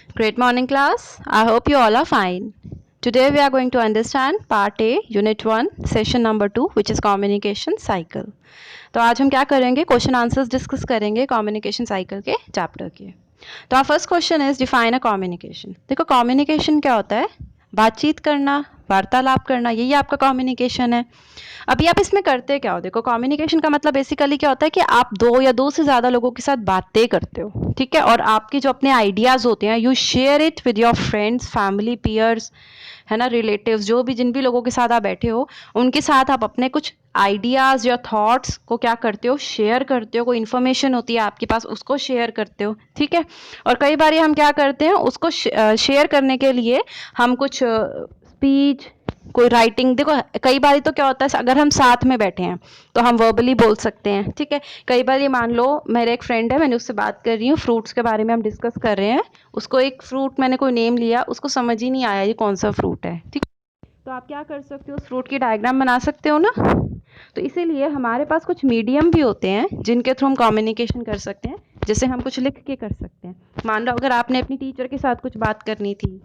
Great morning, class. I hope you all are fine. Today we are going to understand Part A, Unit 1, Session number 2, which is Communication Cycle. तो आज हम क्या करेंगे? Question answers discuss करेंगे communication cycle के chapter के. तो our first question is define a communication. देखो कम्युनिकेशन क्या होता है? बातचीत करना, वार्तालाप करना, यही आपका कम्युनिकेशन है. अभी आप इसमें करते क्या हो? देखो कम्युनिकेशन का मतलब बेसिकली क्या होता है कि आप दो या दो से ज़्यादा लोगों के साथ बातें करते हो, ठीक है, और आपके जो अपने आइडियाज़ होते हैं you share it with your friends, family, peers, है ना, रिलेटिव्स, जो भी जिन भी लोगों के साथ आप बैठे हो उनके साथ आप अपने कुछ आइडियाज़ या थॉट्स को क्या करते हो? शेयर करते हो. कोई इन्फॉर्मेशन होती है आपके पास उसको शेयर करते हो, ठीक है. और कई बार हम क्या करते हैं उसको शेयर करने के लिए हम कुछ स्पीच, कोई राइटिंग. देखो कई बार तो क्या होता है अगर हम साथ में बैठे हैं तो हम वर्बली बोल सकते हैं, ठीक है. कई बार ये मान लो मेरे एक फ्रेंड है, मैंने उससे बात कर रही हूँ, फ्रूट्स के बारे में हम डिस्कस कर रहे हैं, उसको एक फ्रूट मैंने कोई नेम लिया, उसको समझ ही नहीं आया ये कौन सा फ्रूट है, ठीक. तो आप क्या कर सकते हो? उस फ्रूट की डायग्राम बना सकते हो ना. तो इसीलिए हमारे पास कुछ मीडियम भी होते हैं जिनके थ्रू हम कम्युनिकेशन कर सकते हैं. जैसे हम कुछ लिख के कर सकते हैं. मान लो अगर आपने अपनी टीचर के साथ कुछ बात करनी थी,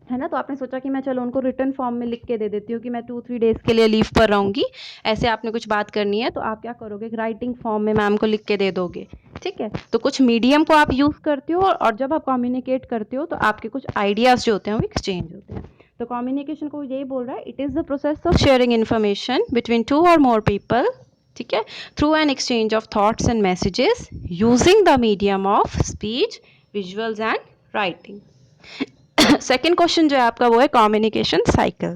है ना, तो आपने सोचा कि मैं चलो उनको रिटर्न फॉर्म में लिख के दे देती हूँ कि मैं 2-3 डेज़ के लिए लीव पर रहूँगी. ऐसे आपने कुछ बात करनी है तो आप क्या करोगे? राइटिंग फॉर्म में मैम को लिख के दे दोगे, ठीक है. तो कुछ मीडियम को आप यूज़ करते हो और जब आप कम्युनिकेट करते हो तो आपके कुछ आइडियाज़ जो होते हैं वो एक्सचेंज होते हैं. तो कम्युनिकेशन को यही बोल रहा है, it is the process of sharing information between 2 और मोर पीपल, ठीक है, through an exchange of thoughts and messages using the medium of speech, visuals and writing. Second question जो है आपका वो है कम्युनिकेशन साइकिल.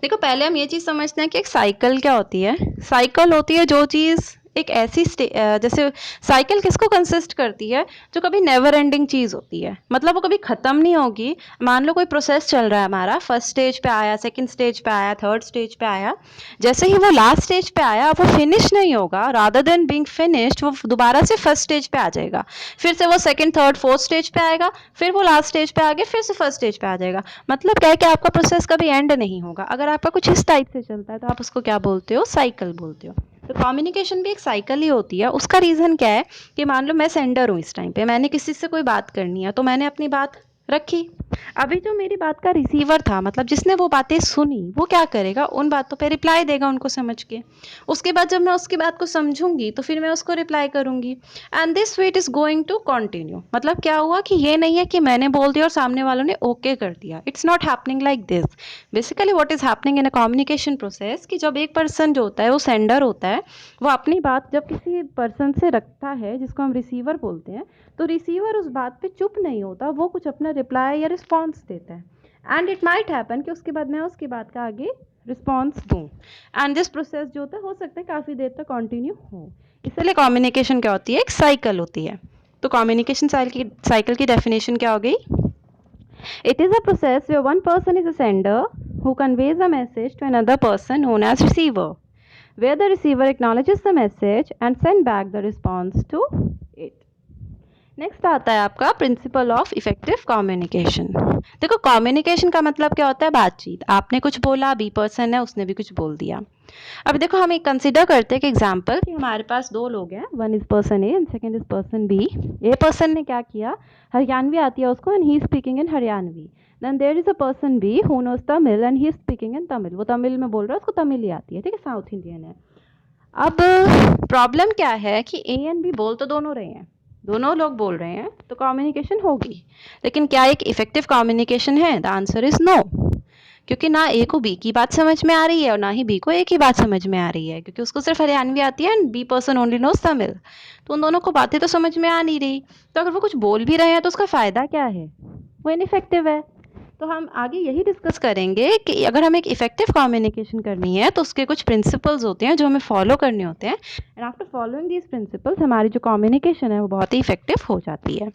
देखो पहले हम ये चीज़ समझते हैं कि एक साइकिल क्या होती है. साइकिल होती है जो चीज़ एक ऐसी जैसे साइकिल किसको कंसिस्ट करती है? जो कभी नेवर एंडिंग चीज़ होती है, मतलब वो कभी ख़त्म नहीं होगी. मान लो कोई प्रोसेस चल रहा है हमारा, फर्स्ट स्टेज पे आया, सेकंड स्टेज पे आया, थर्ड स्टेज पे आया, जैसे ही वो लास्ट स्टेज पे आया वो फिनिश नहीं होगा. रादर देन बीइंग फिनिश्ड वो दोबारा से फर्स्ट स्टेज पे आ जाएगा, फिर से वो सेकंड थर्ड फोर्थ स्टेज पे आएगा, फिर वो लास्ट स्टेज पे आ गया, फिर से फर्स्ट स्टेज पे आ जाएगा. मतलब क्या है कि आपका प्रोसेस कभी एंड नहीं होगा. अगर आपका कुछ इस टाइप से चलता है तो आप उसको क्या बोलते हो? साइकिल बोलते हो. तो कम्युनिकेशन भी एक साइकिल ही होती है. उसका रीज़न क्या है कि मान लो मैं सेंडर हूँ, इस टाइम पे मैंने किसी से कोई बात करनी है तो मैंने अपनी बात रखी. अभी जो मेरी बात का रिसीवर था, मतलब जिसने वो बातें सुनी, वो क्या करेगा? उन बातों पे रिप्लाई देगा उनको समझ के. उसके बाद जब मैं उसकी बात को समझूंगी तो फिर मैं उसको रिप्लाई करूंगी. And this way it is going to continue. मतलब क्या हुआ कि ये नहीं है कि मैंने बोल दिया और सामने वालों ने ओके कर दिया. It's not happening like this. Basically what is happening in a communication process कि जब एक पर्सन जो होता है वो सेंडर होता है, वो अपनी बात जब किसी पर्सन से रखता है जिसको हम रिसीवर बोलते हैं, तो रिसीवर उस बात पे चुप नहीं होता, वो कुछ अपना रिप्लाई या रिस्पॉन्स देता है. एंड इट माइट हैपन कि उसके बाद मैं उसकी बात का आगे रिस्पॉन्स दूँ. एंड दिस प्रोसेस जो होता है हो सकता है काफ़ी देर तक कंटिन्यू हो. इसलिए कम्युनिकेशन क्या होती है? एक साइकिल होती है. तो कम्युनिकेशन साइकिल की डेफिनेशन क्या हो गई? It is a process where one person is a sender who conveys a message to another person known as receiver, where the receiver acknowledges the message and send back the response to it. Next आता है आपका principle of effective communication. देखो communication का मतलब क्या होता है? बातचीत. आपने कुछ बोला, बी पर्सन है उसने भी कुछ बोल दिया. अब देखो हम एक कंसिडर करते हैं कि एग्जांपल कि हमारे पास दो लोग हैं, one is person A and second is person B. A person ने क्या किया? हरियाणवी आती है उसको and he is speaking in Haryanvi. Then there is a person B who knows Tamil and he is speaking in Tamil. वो तमिल में बोल रहा है, उसको तमिल ही आती है, ठीक है, साउथ इंडियन है. अब प्रॉब्लम क्या है कि ए एंड बी बोल तो दोनों रहे हैं, दोनों लोग बोल रहे हैं, तो कम्युनिकेशन होगी. लेकिन क्या एक इफेक्टिव कम्युनिकेशन है? The answer is no. क्योंकि ना ए को बी की बात समझ में आ रही है और ना ही बी को ए की बात समझ में आ रही है, क्योंकि उसको सिर्फ हरियाणवी आती है and B person only knows Tamil. तो उन दोनों को बातें तो समझ में आ नहीं रही. तो अगर वो कुछ बोल भी रहे हैं तो उसका फ़ायदा क्या है? वो इनइफेक्टिव है. तो हम आगे यही डिस्कस करेंगे कि अगर हमें एक इफेक्टिव कम्युनिकेशन करनी है तो उसके कुछ प्रिंसिपल्स होते हैं जो हमें फॉलो करने होते हैं. And after following these principles हमारी जो कम्युनिकेशन है वो बहुत ही इफेक्टिव हो जाती है.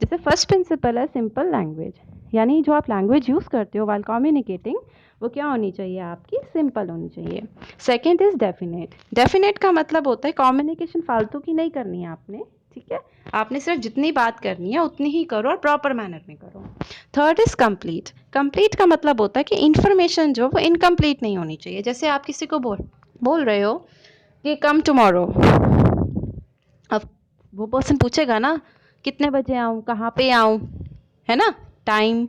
जैसे फर्स्ट प्रिंसिपल है सिंपल लैंग्वेज, यानी जो आप लैंग्वेज यूज़ करते हो वाइल कम्युनिकेटिंग वो क्या होनी चाहिए? आपकी सिंपल होनी चाहिए. Second is definite. डेफिनेट का मतलब होता है कम्युनिकेशन फालतू की नहीं करनी है आपने, ठीक है, आपने सिर्फ जितनी बात करनी है उतनी ही करो और प्रॉपर मैनर में करो. Third is complete. कंप्लीट का मतलब होता है कि इन्फॉर्मेशन जो वो इनकम्प्लीट नहीं होनी चाहिए. जैसे आप किसी को बोल रहे हो कि कम टुमारो, अब वो पर्सन पूछेगा ना कितने बजे आऊँ, कहाँ पे आऊँ, है ना, टाइम,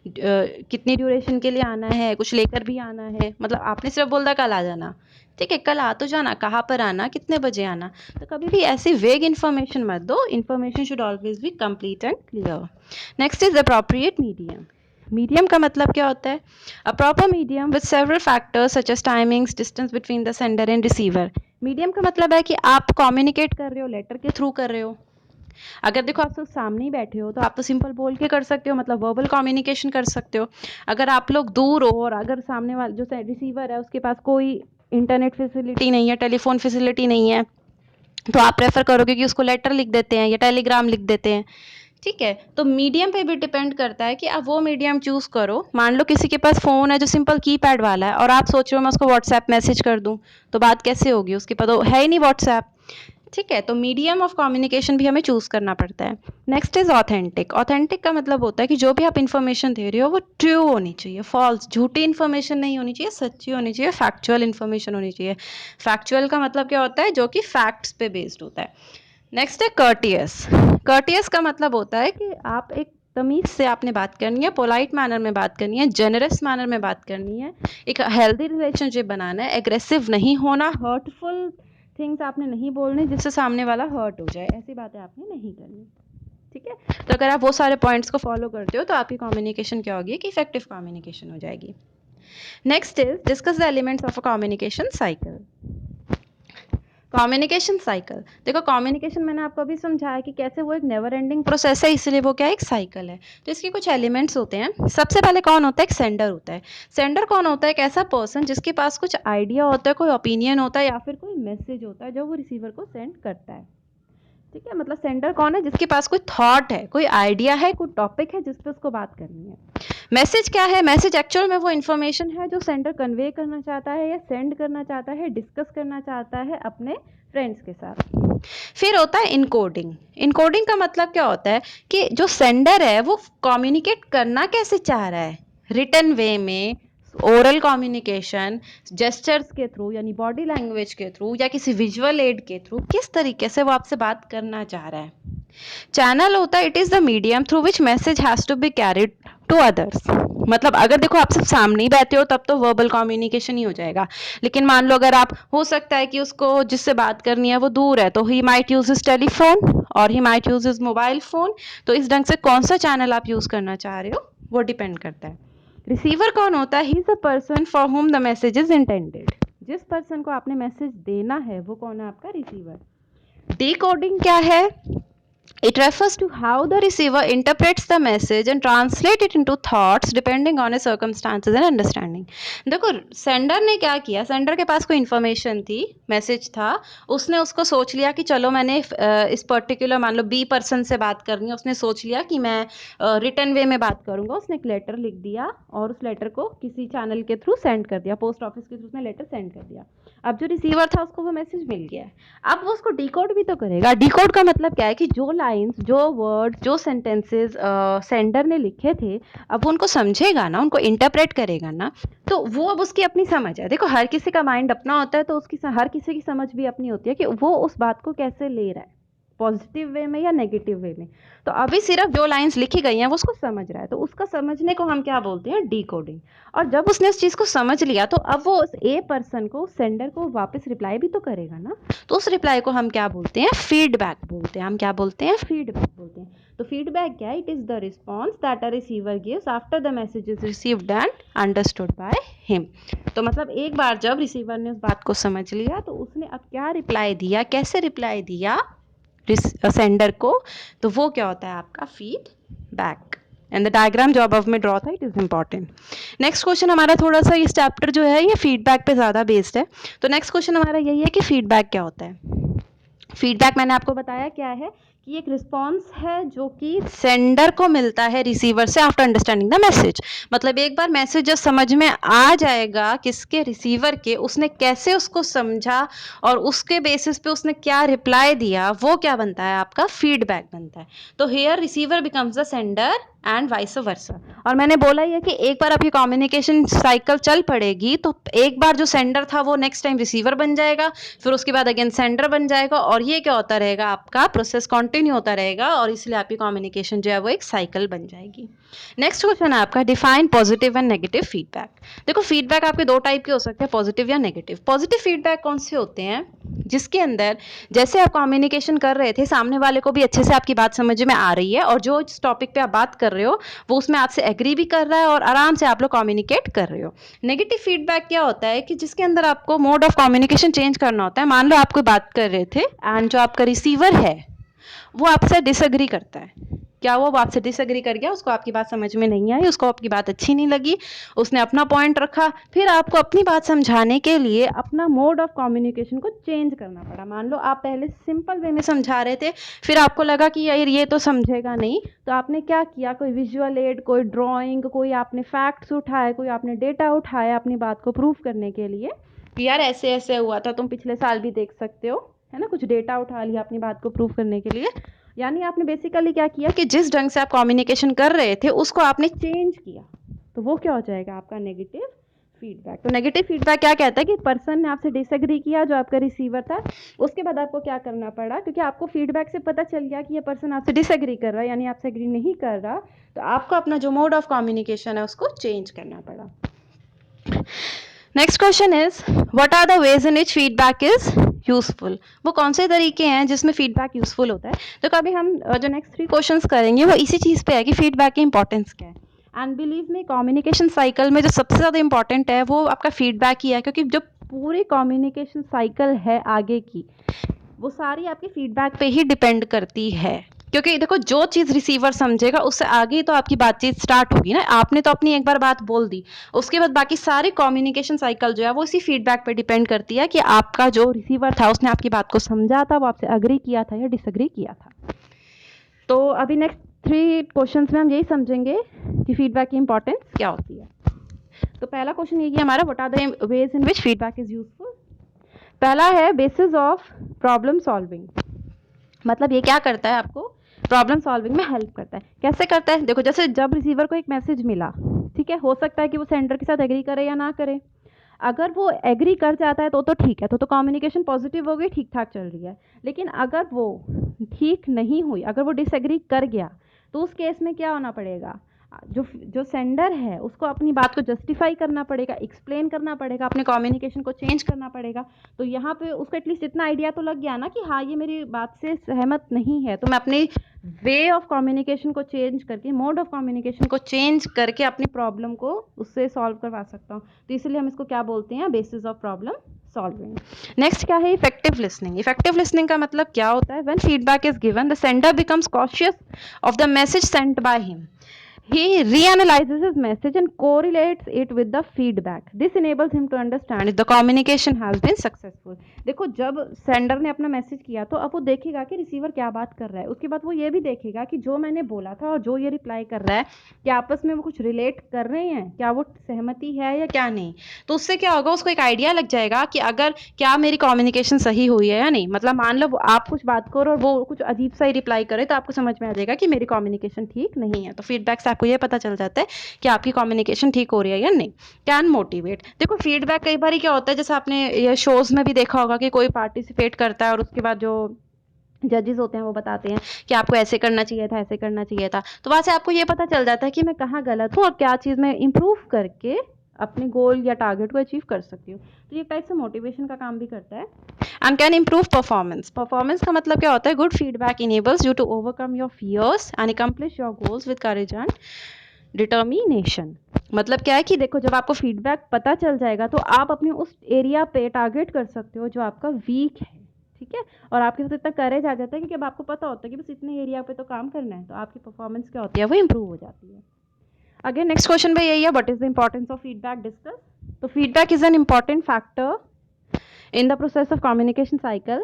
कितनी ड्यूरेशन के लिए आना है, कुछ लेकर भी आना है, मतलब आपने सिर्फ बोल दिया कल आ जाना, ठीक है, कल आ तो जाना, कहाँ पर आना, कितने बजे आना, तो कभी भी ऐसी वेग इन्फॉर्मेशन मत दो, information should always be complete and clear. Next is appropriate medium. Medium का मतलब क्या होता है? A proper medium with several factors such as timings, distance between the sender and receiver. Medium का मतलब है कि आप कम्युनिकेट कर रहे हो, लेटर के थ्रू कर रहे हो। अगर देखो आप सब सामने ही बैठे हो तो आप तो सिंपल बोल के कर सकते हो, मतलब वर्बल कम्युनिकेशन कर सकते हो। अगर आप लोग दूर हो और अगर सामने वाला जो रिसीवर है उसके पास कोई इंटरनेट फैसिलिटी नहीं है, टेलीफोन फैसिलिटी नहीं है, तो आप प्रेफर करोगे कि उसको लेटर लिख देते हैं या टेलीग्राम लिख देते हैं, ठीक है। तो मीडियम पे भी डिपेंड करता है कि आप वो मीडियम चूज करो। मान लो किसी के पास फ़ोन है जो सिंपल कीपैड वाला है और आप सोच रहे हो मैं उसको व्हाट्सएप मैसेज कर दूं, तो बात कैसे होगी, उसके पास तो है ही नहीं व्हाट्सएप, ठीक है। तो मीडियम ऑफ कम्युनिकेशन भी हमें चूज करना पड़ता है। Next is authentic. ऑथेंटिक का मतलब होता है कि जो भी आप इन्फॉर्मेशन दे रहे हो वो ट्रू होनी चाहिए, फॉल्स, झूठी इन्फॉर्मेशन नहीं होनी चाहिए, सच्ची होनी चाहिए, फैक्चुअल इन्फॉर्मेशन होनी चाहिए। फैक्चुअल का मतलब क्या होता है? जो कि फैक्ट्स पे बेस्ड होता है। नेक्स्ट है कर्टियस। कर्टियस का मतलब होता है कि आप एक तमीज से आपने बात करनी है, पोलाइट मैनर में बात करनी है, जेनरस मैनर में बात करनी है, एक हेल्दी रिलेशनशिप बनाना है, एग्रेसिव नहीं होना, हर्टफुल थिंग्स आपने नहीं बोलने जिससे सामने वाला हर्ट हो जाए, ऐसी बातें आपने नहीं करनी, ठीक है। तो अगर आप वो सारे पॉइंट्स को फॉलो करते हो तो आपकी कम्युनिकेशन क्या होगी? कि इफेक्टिव कम्युनिकेशन हो जाएगी। Next is discuss the elements of a communication cycle. Communication cycle, देखो कम्युनिकेशन मैंने आपको अभी समझाया कि कैसे वो एक नेवर एंडिंग प्रोसेस है, इसलिए वो क्या एक साइकिल है। तो इसके कुछ एलिमेंट्स होते हैं। सबसे पहले कौन होता है? एक सेंडर होता है। सेंडर कौन होता है? एक ऐसा पर्सन जिसके पास कुछ आइडिया होता है, कोई ओपिनियन होता है या फिर कोई मैसेज होता है जो वो रिसीवर को सेंड करता है, ठीक है। मतलब सेंडर कौन है? जिसके पास कोई थॉट है, कोई आइडिया है, कोई टॉपिक है जिस पे उसको बात करनी है। मैसेज क्या है? मैसेज एक्चुअल में वो इन्फॉर्मेशन है जो सेंडर कन्वे करना चाहता है या सेंड करना चाहता है, डिस्कस करना चाहता है अपने फ्रेंड्स के साथ। फिर होता है इनकोडिंग। इनकोडिंग का मतलब क्या होता है? कि जो सेंडर है वो कम्युनिकेट करना कैसे चाह रहा है, रिटन वे में, ओरल कम्युनिकेशन, जेस्चर्स के थ्रू यानी बॉडी लैंग्वेज के थ्रू या किसी विजुअल एड के थ्रू, किस तरीके से वो आपसे बात करना चाह रहा है। चैनल होता है, it is the medium through which message has to be carried to others. मतलब अगर देखो आप सब सामने ही बैठे हो तब तो वर्बल कम्युनिकेशन ही हो जाएगा, लेकिन मान लो अगर आप, हो सकता है कि उसको जिससे बात करनी है वो दूर है, तो he might use his telephone और he might use his mobile phone. तो इस ढंग से कौन सा चैनल आप यूज करना चाह रहे हो वो डिपेंड करता है। रिसीवर कौन होता है? He is a person for whom the message is intended. जिस पर्सन को आपने मैसेज देना है वो कौन है? आपका रिसीवर। डिकोडिंग क्या है? It refers to how the receiver interprets the message and translate it into thoughts depending on his circumstances and understanding. देखो सेंडर ने क्या किया, सेंडर के पास कोई इन्फॉर्मेशन थी, मैसेज था, उसने उसको सोच लिया कि चलो मैंने इस पर्टिकुलर, मान लो बी पर्सन से बात करनी है, उसने सोच लिया कि मैं रिटर्न वे में बात करूंगा, उसने एक लेटर लिख दिया और उस लेटर को किसी चैनल के थ्रू सेंड कर दिया, पोस्ट ऑफिस के थ्रू उसने लेटर सेंड कर दिया। अब जो रिसीवर था उसको वो मैसेज मिल गया है, अब वो उसको डिकोड भी तो करेगा। डिकोड का मतलब क्या है? कि जो लाइंस, जो वर्ड, जो सेंटेंसेस सेंडर ने लिखे थे, अब वो उनको समझेगा ना, उनको इंटरप्रेट करेगा ना, तो वो अब उसकी अपनी समझ है। देखो हर किसी का माइंड अपना होता है, तो उसकी हर किसी की समझ भी अपनी होती है कि वो उस बात को कैसे ले रहा है, पॉजिटिव वे में या नेगेटिव वे में। तो अभी सिर्फ जो लाइंस लिखी गई हैं वो उसको समझ रहा है, तो उसका समझने को हम क्या बोलते हैं? डिकोडिंग। और जब उसने उस चीज़ को समझ लिया तो अब वो उस ए पर्सन को, सेंडर को वापस रिप्लाई भी तो करेगा ना, तो उस रिप्लाई को हम क्या बोलते हैं? फीडबैक बोलते हैं। हम क्या बोलते हैं? फीडबैक बोलते हैं। तो फीडबैक क्या है? It is the response that a receiver gives after the message is received and understood by him. तो मतलब एक बार जब रिसीवर ने उस बात को समझ लिया तो उसने अब क्या रिप्लाई दिया, कैसे रिप्लाई दिया सेंडर को, तो वो क्या होता है? आपका फीडबैक। एंड द डायग्राम जो अब में ड्रॉ था, it is important. Next question हमारा थोड़ा सा, इस चैप्टर जो है ये फीडबैक पे ज़्यादा बेस्ड है, तो नेक्स्ट क्वेश्चन हमारा यही है कि फीडबैक क्या होता है। फीडबैक मैंने आपको बताया क्या है, कि एक रिस्पॉन्स है जो कि सेंडर को मिलता है रिसीवर से आफ्टर अंडरस्टैंडिंग द मैसेज। मतलब एक बार मैसेज जब समझ में आ जाएगा किसके? रिसीवर के, उसने कैसे उसको समझा और उसके बेसिस पे उसने क्या रिप्लाई दिया, वो क्या बनता है? आपका फीडबैक बनता है। तो here receiver becomes the sender and vice versa. और मैंने बोला ही है कि एक बार आपकी कम्युनिकेशन साइकिल चल पड़ेगी तो एक बार जो सेंडर था वो नेक्स्ट टाइम रिसीवर बन जाएगा, फिर उसके बाद अगेन सेंडर बन जाएगा, और ये क्या होता रहेगा, आपका प्रोसेस कंटिन्यू होता रहेगा, और इसलिए आपकी कम्युनिकेशन जो है वो एक साइकिल बन जाएगी। नेक्स्ट क्वेश्चन है आपका, define positive and negative feedback. देखो फीडबैक आपके दो टाइप के हो सकते हैं, पॉजिटिव या नेगेटिव। पॉजिटिव फीडबैक कौन से होते हैं, जिसके अंदर जैसे आप कम्युनिकेशन कर रहे थे सामने वाले को भी अच्छे से आपकी बात समझ में आ रही है, और जो इस टॉपिक पे आप बात कर रहे हो वो उसमें आपसे एग्री भी कर रहा है और आराम से आप लोग कम्युनिकेट कर रहे हो। नेगेटिव फीडबैक क्या होता है कि जिसके अंदर आपको मोड ऑफ कम्युनिकेशन चेंज करना होता है। मान लो आप कोई बात कर रहे थे एंड जो आपका रिसीवर है वो आपसे डिसएग्री करता है। क्या वो आपसे डिसएग्री कर गया, उसको आपकी बात समझ में नहीं आई, उसको आपकी बात अच्छी नहीं लगी, उसने अपना पॉइंट रखा, फिर आपको अपनी बात समझाने के लिए अपना मोड ऑफ कम्युनिकेशन को चेंज करना पड़ा। मान लो आप पहले सिंपल वे में समझा रहे थे, फिर आपको लगा कि यार ये तो समझेगा नहीं, तो आपने क्या किया, कोई विजुअल एड, कोई ड्राइंग, कोई आपने फैक्ट्स उठाए, कोई आपने डेटा उठाया अपनी बात को प्रूफ करने के लिए कि यार ऐसे ऐसे हुआ था, तुम पिछले साल भी देख सकते हो, है ना, कुछ डेटा उठा लिया अपनी बात को प्रूफ करने के लिए। यानी आपने बेसिकली क्या किया कि जिस ढंग से आप कम्युनिकेशन कर रहे थे उसको आपने चेंज किया, तो वो क्या हो जाएगा, आपका नेगेटिव फीडबैक। तो नेगेटिव फीडबैक क्या कहता है कि पर्सन ने आपसे डिसएग्री किया, जो आपका रिसीवर था, उसके बाद आपको क्या करना पड़ा, क्योंकि आपको फीडबैक से पता चल गया कि ये पर्सन आपसे डिसएग्री कर रहा है, यानी आपसे एग्री नहीं कर रहा, तो आपको अपना जो मोड ऑफ कम्युनिकेशन है उसको चेंज करना पड़ा। Next question is, what are the ways in which feedback is useful. वो कौन से तरीके हैं जिसमें फीडबैक यूजफुल होता है। तो कभी हम जो नेक्स्ट 3 क्वेश्चंस करेंगे वो इसी चीज़ पे है कि फीडबैक की इंपॉर्टेंस क्या है। एंड बिलीव में कम्युनिकेशन साइकिल में जो सबसे ज़्यादा इंपॉर्टेंट है वो आपका फीडबैक ही है, क्योंकि जो पूरी कम्युनिकेशन साइकिल है आगे की, वो सारी आपकी फीडबैक पे ही डिपेंड करती है। क्योंकि देखो जो चीज़ रिसीवर समझेगा उससे आगे ही तो आपकी बातचीत स्टार्ट होगी ना। आपने तो अपनी एक बार बात बोल दी, उसके बाद बाकी सारी कम्युनिकेशन साइकिल जो है वो इसी फीडबैक पे डिपेंड करती है कि आपका जो रिसीवर था उसने आपकी बात को समझा था, वो आपसे अग्री किया था या डिसएग्री किया था। तो अभी नेक्स्ट 3 क्वेश्चंस में हम यही समझेंगे कि फीडबैक की इंपॉर्टेंस क्या होती है। तो पहला क्वेश्चन ये कि हमारा, what are the ways in which feedback is useful. पहला है बेसिस ऑफ प्रॉब्लम सॉल्विंग। मतलब ये क्या करता है, आपको प्रॉब्लम सॉल्विंग में हेल्प करता है। कैसे करता है, देखो जैसे जब रिसीवर को एक मैसेज मिला, ठीक है, हो सकता है कि वो सेंडर के साथ एग्री करे या ना करे। अगर वो एग्री कर जाता है तो ठीक है, तो कम्युनिकेशन पॉजिटिव हो गई, ठीक ठाक चल रही है। लेकिन अगर वो ठीक नहीं हुई, अगर वो डिसएग्री कर गया, तो उस केस में क्या होना पड़ेगा, जो सेंडर है उसको अपनी बात को जस्टिफाई करना पड़ेगा, एक्सप्लेन करना पड़ेगा, अपने कम्युनिकेशन को चेंज करना पड़ेगा। तो यहाँ पे उसको एटलीस्ट इतना आइडिया तो लग गया ना कि हाँ ये मेरी बात से सहमत नहीं है, तो मैं अपने वे ऑफ कम्युनिकेशन को चेंज करके, मोड ऑफ कम्युनिकेशन को चेंज करके अपनी प्रॉब्लम को उससे सॉल्व करवा सकता हूँ। तो इसलिए हम इसको क्या बोलते हैं, basis of problem solving. Next क्या है, इफेक्टिव लिसनिंग। इफेक्टिव लिसनिंग का मतलब क्या होता है, when feedback is given the sender becomes cautious of the message sent by him. He reanalyzes his message and correlates it with the feedback. This enables him to understand if the communication has been successful. देखो जब sender ने अपना message किया तो अब वो देखेगा कि रिसीवर क्या बात कर रहा है, उसके बाद वो ये भी देखेगा कि जो मैंने बोला था और जो ये रिप्लाई कर रहा है, क्या आपस में वो कुछ रिलेट कर रहे हैं, क्या वो सहमति है या क्या नहीं। तो उससे क्या होगा, उसको एक आइडिया लग जाएगा कि अगर क्या मेरी कम्युनिकेशन सही हुई है या नहीं। मतलब मान लो आप कुछ बात करो और वो कुछ अजीब सा ही रिप्लाई करे, तो आपको समझ में आ जाएगा कि मेरी कम्युनिकेशन ठीक नहीं है। तो फीडबैक से आपको ये पता चल जाता है कि आपकी कम्युनिकेशन ठीक हो रही है या नहीं। Can motivate. देखो फीडबैक कई बार क्या होता है, जैसे आपने ये शोज़ में भी देखा होगा कि कोई पार्टिसिपेट करता है और उसके बाद जो जजेस होते हैं वो बताते हैं कि आपको ऐसे करना चाहिए था, ऐसे करना चाहिए था। तो वहाँ से आपको ये पता चल जाता है कि मैं कहाँ गलत हूँ और क्या चीज़ मैं इम्प्रूव करके अपने गोल या टारगेट को अचीव कर सकती हूँ। तो ये टाइप से मोटिवेशन का काम भी करता है। And can improve performance. Performance का मतलब क्या होता है, good feedback enables you to overcome your fears and accomplish your goals with courage and determination. मतलब क्या है कि देखो जब आपको फीडबैक पता चल जाएगा तो आप अपने उस एरिया पे टारगेट कर सकते हो जो आपका वीक है, ठीक है, और आपके साथ इतना करेज आ जाता है क्योंकि अब आपको पता होता है कि बस इतने एरिया पे तो काम करना है, तो आपकी परफॉर्मेंस क्या होती है, वो इंप्रूव हो जाती है। अगेन नेक्स्ट क्वेश्चन पे यही है, what is the importance of feedback discuss. तो feedback is an important factor in the process of communication cycle.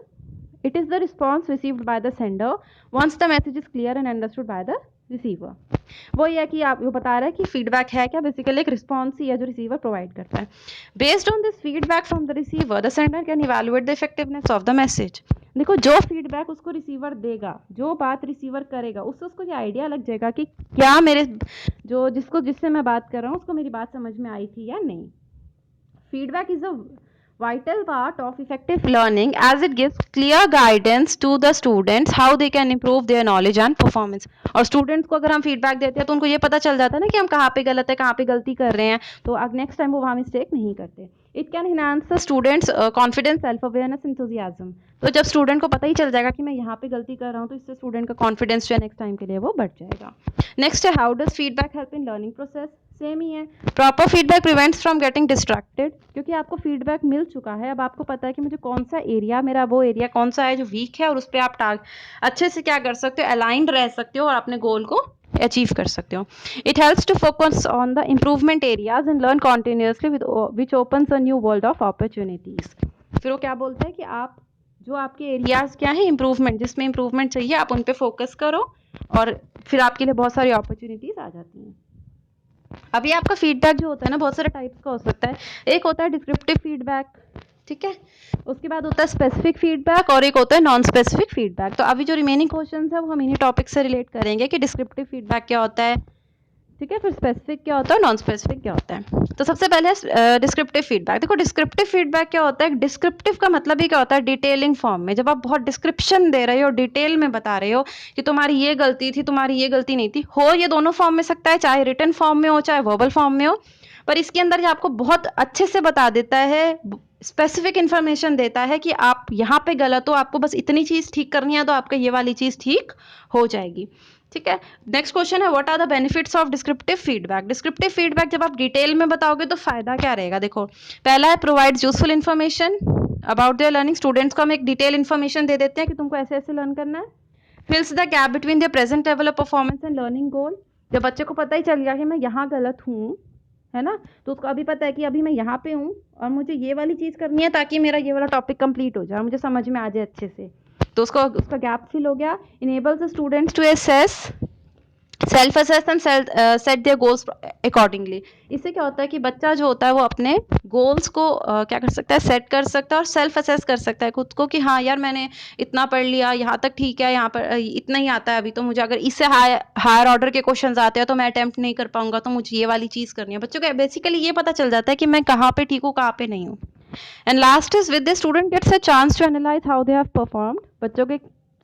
It is the response received by the sender once the message is clear and understood by the receiver. वो ये है कि आप वो बता रहा है कि फीडबैक है क्या, बेसिकली एक रिस्पॉन्स ही है जो रिसीवर प्रोवाइड करता है। Based on this feedback from the receiver the sender can evaluate the effectiveness of the message. देखो जो फीडबैक उसको रिसीवर देगा, जो बात रिसीवर करेगा, उससे उसको ये आइडिया लग जाएगा कि क्या मेरे जिससे मैं बात कर रहा हूँ उसको मेरी बात समझ में आई थी या नहीं। Feedback is a vital part of effective learning as it gives clear guidance to the students how they can improve their knowledge and performance. और स्टूडेंट्स को अगर हम फीडबैक देते हैं तो उनको ये पता चल जाता है ना कि हम कहाँ पे गलत है, कहाँ पे गलती कर रहे हैं, तो अब नेक्स्ट टाइम वो वहाँ मिस्टेक नहीं करते। It can enhance the students confidence, self awareness, enthusiasm. तो जब स्टूडेंट को पता ही चल जाएगा कि मैं यहाँ पे गलती कर रहा हूँ तो इससे स्टूडेंट का कॉन्फिडेंस जो है नेक्स्ट टाइम के लिए वो बढ़ जाएगा। नेक्स्ट है how does feedback help in learning process. Same ही है, proper feedback prevents from getting distracted, क्योंकि आपको फीडबैक मिल चुका है, अब आपको पता है कि मुझे कौन सा एरिया, मेरा वो एरिया कौन सा है जो वीक है, और उस पर आप अच्छे से क्या कर सकते हो, अलाइंड रह सकते हो और अपने गोल को अचीव कर सकते हो। It helps to focus on the improvement areas and learn continuously which opens a new world of opportunities. फिर वो क्या बोलते हैं कि आप जो आपके एरियाज क्या है इम्प्रूवमेंट, जिसमें इम्प्रूवमेंट चाहिए आप उन पे फोकस करो और फिर आपके लिए बहुत सारी अपॉर्चुनिटीज आ जाती हैं। अभी आपका फीडबैक जो होता है ना बहुत सारे टाइप्स का हो सकता है। एक होता है डिस्क्रिप्टिव फीडबैक, ठीक है, उसके बाद होता है स्पेसिफिक फीडबैक और एक होता है नॉन स्पेसिफिक फीडबैक। तो अभी जो रिमेनिंग क्वेश्चंस है वो हम इन्हीं टॉपिक से रिलेट करेंगे कि डिस्क्रिप्टिव फीडबैक क्या होता है, ठीक है, फिर स्पेसिफिक क्या होता है, नॉन स्पेसिफिक क्या होता है। तो सबसे पहले डिस्क्रिप्टिव फीडबैक। देखो डिस्क्रिप्टिव फीडबैक क्या होता है, डिस्क्रिप्टिव का मतलब ही क्या होता है, डिटेलिंग फॉर्म में, जब आप बहुत डिस्क्रिप्शन दे रहे हो, डिटेल में बता रहे हो कि तुम्हारी ये गलती थी, तुम्हारी ये गलती नहीं थी, हो ये दोनों फॉर्म में सकता है, चाहे रिटन फॉर्म में हो चाहे वर्बल फॉर्म में हो, पर इसके अंदर जो आपको बहुत अच्छे से बता देता है, स्पेसिफिक इन्फॉर्मेशन देता है कि आप यहाँ पे गलत हो, आपको बस इतनी चीज ठीक करनी है तो आपका ये वाली चीज ठीक हो जाएगी, ठीक है। नेक्स्ट क्वेश्चन है what are the benefits of descriptive feedback. Descriptive feedback जब आप डिटेल में बताओगे तो फायदा क्या रहेगा, देखो पहला है provides useful information about their learning. Students को हम एक डिटेल इन्फॉर्मेशन दे देते हैं कि तुमको ऐसे ऐसे लर्न करना है। Fills the gap between their present level of performance and learning goal. जब बच्चे को पता ही चल गया कि मैं यहाँ गलत हूँ, है ना, तो उसको अभी पता है कि अभी मैं यहाँ पे हूँ और मुझे ये वाली चीज़ करनी है ताकि मेरा ये वाला टॉपिक कंप्लीट हो जाए, मुझे समझ में आ जाए अच्छे से, तो उसका गैप फिल हो गया। Enables the students to assess, self assess and set their goals accordingly. इससे क्या होता है कि बच्चा जो होता है वो अपने गोल्स को क्या कर सकता है, सेट कर सकता है और सेल्फ असेस कर सकता है खुद को कि हाँ यार मैंने इतना पढ़ लिया, यहाँ तक ठीक है, यहाँ पर इतना ही आता है अभी, तो मुझे अगर इससे हायर ऑर्डर के क्वेश्चंस आते हैं तो मैं अटेम्प्ट नहीं कर पाऊंगा, तो मुझे ये वाली चीज़ करनी है। बच्चों को बेसिकली ये पता चल जाता है कि मैं कहाँ पे ठीक हूँ, कहाँ पे नहीं हूँ। And last is with the student gets a chance to analyse how they have performed. बच्चों के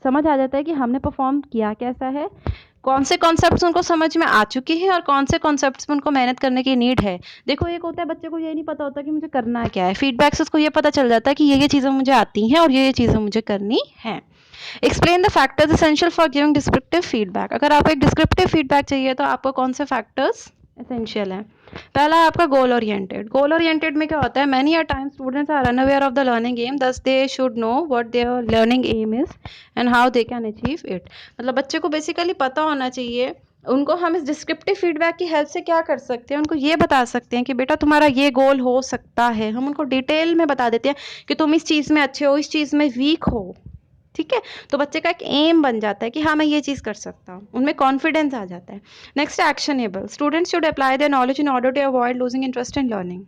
समझ आ जाता है कि हमने परफॉर्म किया कैसा है, कौन से कॉन्सेप्ट्स उनको समझ में आ चुके हैं और कौन से कॉन्सेप्ट्स में उनको मेहनत करने की नीड है। देखो एक होता है बच्चे को ये नहीं पता होता कि मुझे करना क्या है, फीडबैक से उसको ये पता चल जाता है कि ये चीज़ें मुझे आती हैं और ये चीज़ें मुझे करनी है। Explain the factors essential for giving descriptive feedback. अगर आपको एक डिस्क्रिप्टिव फीडबैक चाहिए तो आपको कौन से फैक्टर्स एसेंशियल हैं। पहला है आपका गोल ओरिएंटेड। गोल ओरिएंटेड में क्या होता है, many a time students are unaware of the learning aim, thus they should know what their learning aim is and how they can achieve it. मतलब बच्चे को बेसिकली पता होना चाहिए। उनको हम इस डिस्क्रिप्टिव फीडबैक की हेल्प से क्या कर सकते हैं, उनको ये बता सकते हैं कि बेटा तुम्हारा ये गोल हो सकता है। हम उनको डिटेल में बता देते हैं कि तुम इस चीज़ में अच्छे हो, इस चीज़ में वीक हो, ठीक है, तो बच्चे का एक एम बन जाता है कि हाँ मैं ये चीज़ कर सकता हूँ, उनमें कॉन्फिडेंस आ जाता है। Next actionable. Students should apply their knowledge in order to avoid losing interest in learning.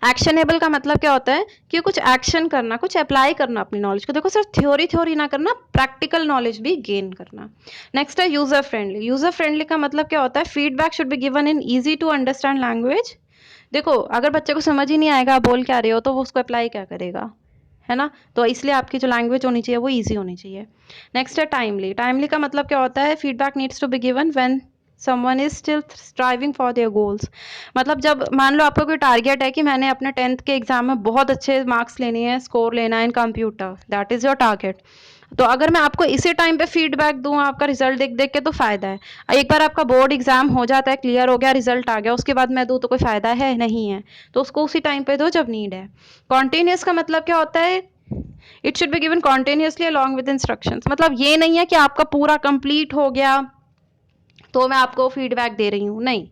Actionable का मतलब क्या होता है कि कुछ एक्शन करना, कुछ अप्लाई करना अपनी नॉलेज को। देखो सिर्फ थ्योरी ना करना, प्रैक्टिकल नॉलेज भी गेन करना। नेक्स्ट है यूजर फ्रेंडली। यूजर फ्रेंडली का मतलब क्या होता है, feedback should be given in easy to understand language. देखो अगर बच्चे को समझ ही नहीं आएगा आप बोल क्या रहे हो तो वो उसको अप्लाई क्या करेगा, है ना, तो इसलिए आपकी जो लैंग्वेज होनी चाहिए वो ईजी होनी चाहिए। नेक्स्ट है टाइमली। टाइमली का मतलब क्या होता है, feedback needs to be given when someone is still striving for their goals. मतलब जब मान लो आपका कोई टारगेट है कि मैंने अपने 10th के एग्जाम में बहुत अच्छे मार्क्स लेने हैं, स्कोर लेना है इन computer, that is your target, तो अगर मैं आपको इसी टाइम पे फीडबैक दूं आपका रिजल्ट देख देख के तो फायदा है। एक बार आपका बोर्ड एग्जाम हो जाता है, क्लियर हो गया, रिजल्ट आ गया, उसके बाद मैं दूं तो कोई फायदा है नहीं है, तो उसको उसी टाइम पे दो जब नीड है। कॉन्टिन्यूस का मतलब क्या होता है, it should be given continuously along with instructions. मतलब ये नहीं है कि आपका पूरा कंप्लीट हो गया तो मैं आपको फीडबैक दे रही हूँ, नहीं,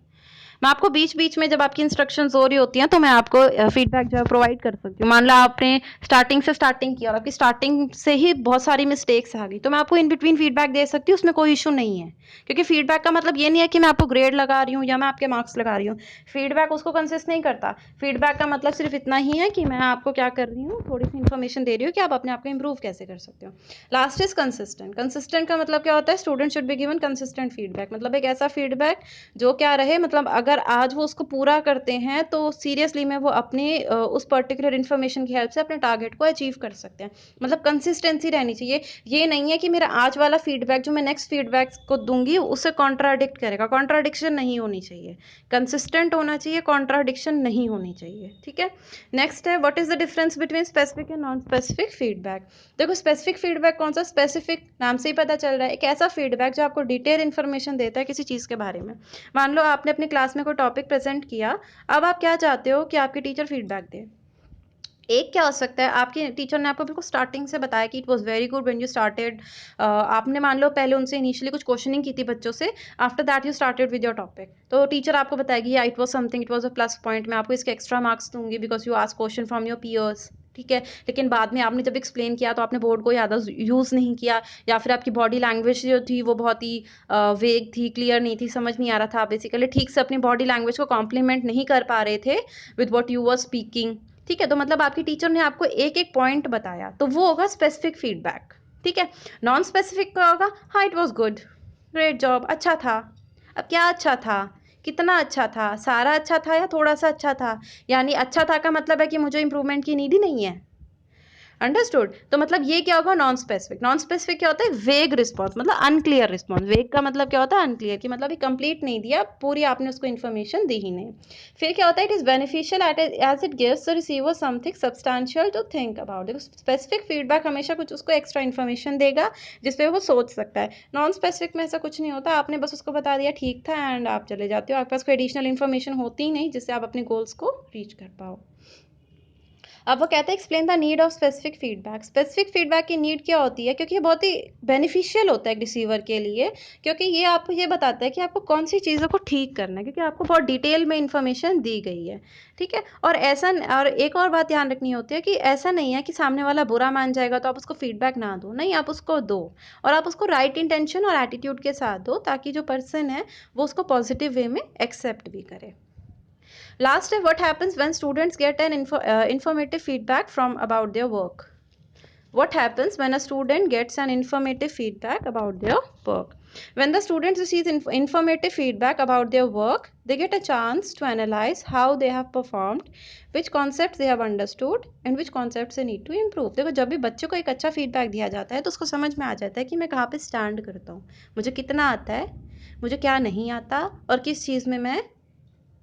मैं आपको बीच बीच में जब आपकी इंस्ट्रक्शंस हो रही होती हैं तो मैं आपको फीडबैक जो है प्रोवाइड कर सकती हूँ। मान लो आपने स्टार्टिंग की और आपकी स्टार्टिंग से ही बहुत सारी मिस्टेक्स आ गई, तो मैं आपको इन बिटवीन फीडबैक दे सकती हूँ, उसमें कोई इशू नहीं है। क्योंकि फीडबैक का मतलब ये नहीं है कि मैं आपको ग्रेड लगा रही हूँ या मैं आपके मार्क्स लगा रही हूँ। फीडबैक उसको कंसिस्ट नहीं करता। फीडबैक का मतलब सिर्फ इतना ही है कि मैं आपको क्या कर रही हूँ, थोड़ी सी इन्फॉर्मेशन दे रही हूँ कि आप अपने आप को इंप्रूव कैसे कर सकते हो। Last is consistent. कंसिस्टेंट का मतलब क्या होता है, student should be given consistent feedback, मतलब एक ऐसा फीडबैक जो क्या रहे, मतलब अगर आज वो उसको पूरा करते हैं तो सीरियसली में वो अपनी उस पर्टिकुलर इन्फॉर्मेशन की हेल्प से अपने टारगेट को अचीव कर सकते हैं। मतलब कंसिस्टेंसी रहनी चाहिए। ये नहीं है कि मेरा आज वाला फीडबैक जो मैं नेक्स्ट फीडबैक को दूंगी उससे कॉन्ट्राडिक्ट करेगा। कॉन्ट्राडिक्शन नहीं होनी चाहिए, कंसिस्टेंट होना चाहिए, कॉन्ट्राडिक्शन नहीं होनी चाहिए। ठीक है। नेक्स्ट है, what is the difference between specific and non specific feedback. देखो स्पेसिफिक फीडबैक कौन सा, स्पेसिफिक नाम से ही पता चल रहा है, एक ऐसा फीडबैक जो आपको डिटेल इन्फॉर्मेशन देता है किसी चीज़ के बारे में। मान लो आपने अपनी क्लास में कोई टॉपिक प्रेजेंट किया, अब आप क्या चाहते हो कि आपके टीचर फीडबैक दे। एक क्या हो सकता है, आपके टीचर ने आपको बिल्कुल स्टार्टिंग से बताया कि it was very good when you started. आपने मान लो पहले उनसे इनिशियली कुछ क्वेश्चनिंग की थी बच्चों से, after that you started with your topic, तो टीचर आपको बताएगी या it was something, it was a plus point, मैं आपको इसके एक्स्ट्रा मार्क्स दूंगी because you ask question from your peers. ठीक है। लेकिन बाद में आपने जब एक्सप्लेन किया तो आपने बोर्ड को ज़्यादा यूज़ नहीं किया, या फिर आपकी बॉडी लैंग्वेज जो थी वो बहुत ही वेग थी, क्लियर नहीं थी, समझ नहीं आ रहा था, बेसिकली ठीक से अपनी बॉडी लैंग्वेज को कॉम्प्लीमेंट नहीं कर पा रहे थे with what you were speaking. ठीक है। तो मतलब आपकी टीचर ने आपको एक एक पॉइंट बताया, तो वो होगा स्पेसिफिक फीडबैक। ठीक है। नॉन स्पेसिफिक का होगा, हाँ it was good, great job, अच्छा था। अब क्या अच्छा था, कितना अच्छा था, सारा अच्छा था या थोड़ा सा अच्छा था। यानी अच्छा था का मतलब है कि मुझे इंप्रूवमेंट की नीड ही नहीं है। अंडरस्टूड। तो मतलब ये क्या होगा, नॉन स्पेसिफिक। नॉन स्पेसिफिक क्या होता है, वेग रिस्पॉन्स, मतलब अनक्लियर रिस्पॉन्स। वेग का मतलब क्या होता है, अनक्लियर, कि मतलब ये कंप्लीट नहीं दिया, पूरी आपने उसको इन्फॉर्मेशन दी ही नहीं। फिर क्या होता है, it is beneficial as it gives the receiver something substantial to think about. देखो स्पेसिफिक फीडबैक हमेशा कुछ उसको एक्स्ट्रा इन्फॉर्मेशन देगा जिसपे वो सोच सकता है। नॉन स्पेसिफिक में ऐसा कुछ नहीं होता, आपने बस उसको बता दिया ठीक था एंड आप चले जाते हो, आपके पास कोई एडिशनल इन्फॉर्मेशन होती ही नहीं जिससे आप अपने गोल्स को रीच कर पाओ। अब वो कहते हैं explain the need of specific feedback. Specific feedback की नीड क्या होती है, क्योंकि ये बहुत ही बेनिफिशियल होता है एक रिसीवर के लिए, क्योंकि ये आपको ये बताता है कि आपको कौन सी चीज़ों को ठीक करना है, क्योंकि आपको बहुत डिटेल में इन्फॉर्मेशन दी गई है। ठीक है। और ऐसा, और एक और बात ध्यान रखनी होती है कि ऐसा नहीं है कि सामने वाला बुरा मान जाएगा तो आप उसको फीडबैक ना दो, नहीं, आप उसको दो, और आप उसको राइट इंटेंशन और एटीट्यूड के साथ दो, ताकि जो पर्सन है वो उसको पॉजिटिव वे में एक्सेप्ट भी करे। Last is what happens when students get an informative feedback from about their work. What happens when a student gets an informative feedback about their work? When the students receive informative feedback about their work, they get a chance to analyze how they have performed, which concepts they have understood, and which concepts they need to improve. देखो जब भी बच्चों को एक अच्छा feedback दिया जाता है तो उसको समझ में आ जाता है कि मैं कहाँ पे स्टैंड करता हूँ, मुझे कितना आता है, मुझे क्या नहीं आता, और किस चीज़ में मैं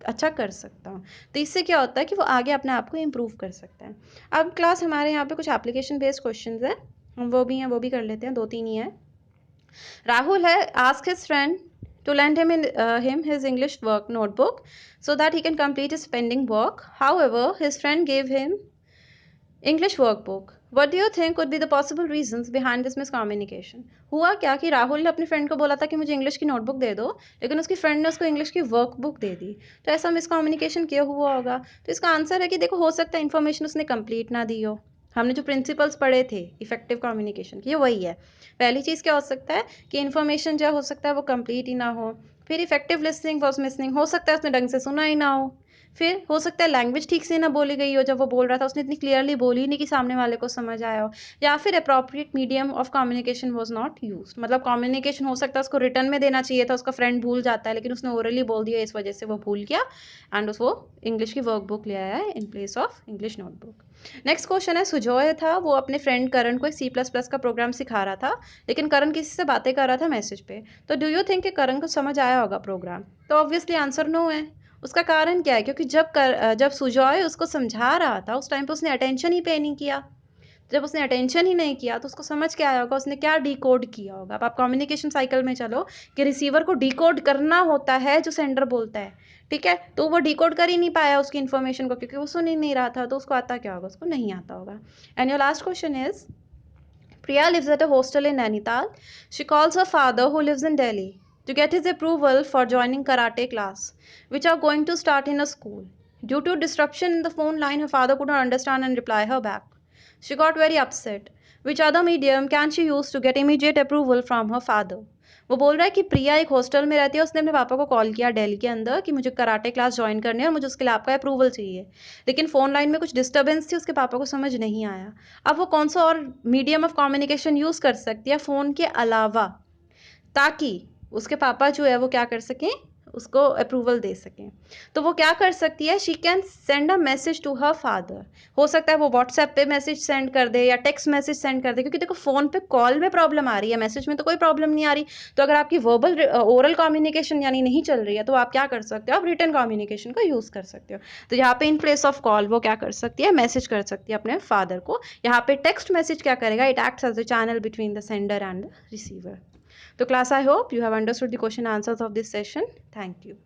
अच्छा कर सकता हूँ। तो इससे क्या होता है कि वो आगे अपने आप को इम्प्रूव कर सकता है। अब क्लास हमारे यहाँ पे कुछ एप्लीकेशन बेस्ड क्वेश्चंस हैं, हम वो भी हैं, वो भी कर लेते हैं, 2-3 ही हैं। राहुल है, ask his friend to lend him his English work notebook so that he can complete his pending work. However, his friend gave him English workbook. What do you think could be the possible reasons behind this miscommunication? हुआ क्या कि राहुल ने अपने friend को बोला था कि मुझे इंग्लिश की नोटबुक दे दो, लेकिन उसकी फ्रेंड ने उसको इंग्लिश की वर्कबुक दे दी। तो ऐसा मिसकम्युनिकेशन क्यों हुआ होगा? तो इसका आंसर है कि देखो, हो सकता है इन्फॉर्मेशन उसने कंप्लीट ना दी हो। हमने जो प्रिंसिपल्स पढ़े थे इफेक्टिव कम्युनिकेशन की, वही है। पहली चीज़ क्या हो सकता है कि इन्फॉर्मेशन जो हो सकता है वो कंप्लीट ही ना हो। फिर इफेक्टिव लिसनिंग वॉज मिसिंग, हो सकता है उसने ढंग से सुना ही ना हो। फिर हो सकता है लैंग्वेज ठीक से ना बोली गई हो, जब वो बोल रहा था उसने इतनी क्लियरली बोली नहीं कि सामने वाले को समझ आया हो। या फिर appropriate medium of communication was not used, मतलब कम्युनिकेशन हो सकता है उसको रिटर्न में देना चाहिए था, उसका फ्रेंड भूल जाता है, लेकिन उसने ओरली बोल दिया, इस वजह से वो भूल गया एंड वो इंग्लिश की वर्कबुक ले आया है in place of English notebook. Next question है, सुजॉय था, वो अपने फ्रेंड करण को C++ का प्रोग्राम सिखा रहा था, लेकिन करण किसी से बातें कर रहा था मैसेज पे। तो डू यू थिंक कि करण को समझ आया होगा प्रोग्राम? तो ऑब्वियसली आंसर नो है। उसका कारण क्या है, क्योंकि जब सुजॉय उसको समझा रहा था उस टाइम पे उसने अटेंशन ही पे नहीं किया। जब उसने अटेंशन ही नहीं किया तो उसको समझ क्या आया होगा, उसने क्या डिकोड किया होगा। अब आप कम्युनिकेशन साइकिल में चलो कि रिसीवर को डिकोड करना होता है जो सेंडर बोलता है। ठीक है। तो वो डिकोड कर ही नहीं पाया उसकी इन्फॉर्मेशन को, क्योंकि वो सुन ही नहीं रहा था, तो उसको आता क्या होगा, उसको नहीं आता होगा। And your last question is, Priya lives at a hostel in Nainital. She calls her father who lives in Delhi to get his approval for joining karate class, which are going to start in a school. Due to disruption in the phone line, her father could not understand and reply her back. She got very upset. Which other medium can she use to get immediate approval from her father? वो बोल रहा है कि प्रिया एक hostel में रहती है, उसने अपने पापा को कॉल किया दिल्ली के अंदर कि मुझे कराटे क्लास ज्वाइन करनी है और मुझे उसके लिए आपका अप्रूवल चाहिए, लेकिन फ़ोन लाइन में कुछ डिस्टर्बेंस थी, उसके पापा को समझ नहीं आया। अब वो कौन सा और मीडियम ऑफ कम्युनिकेशन यूज़ कर सकती है फ़ोन के अलावा, ताकि उसके पापा जो है वो क्या कर सकें, उसको अप्रूवल दे सकें। तो वो क्या कर सकती है, she can send a message to her father. हो सकता है वो व्हाट्सएप पे मैसेज सेंड कर दे या टेक्स्ट मैसेज सेंड कर दे, क्योंकि देखो फ़ोन पे कॉल में प्रॉब्लम आ रही है, मैसेज में तो कोई प्रॉब्लम नहीं आ रही। तो अगर आपकी वर्बल ओरल कम्युनिकेशन यानी नहीं चल रही है, तो आप क्या कर सकते हो, आप रिटन कम्युनिकेशन का यूज़ कर सकते हो। तो यहाँ पे इन प्लेस ऑफ कॉल वो क्या कर सकती है, मैसेज कर सकती है अपने फादर को। यहाँ पे टेक्स्ट मैसेज क्या करेगा, it acts as a channel between the sender and the receiver. So class, I hope you have understood the question answers of this session. Thank you.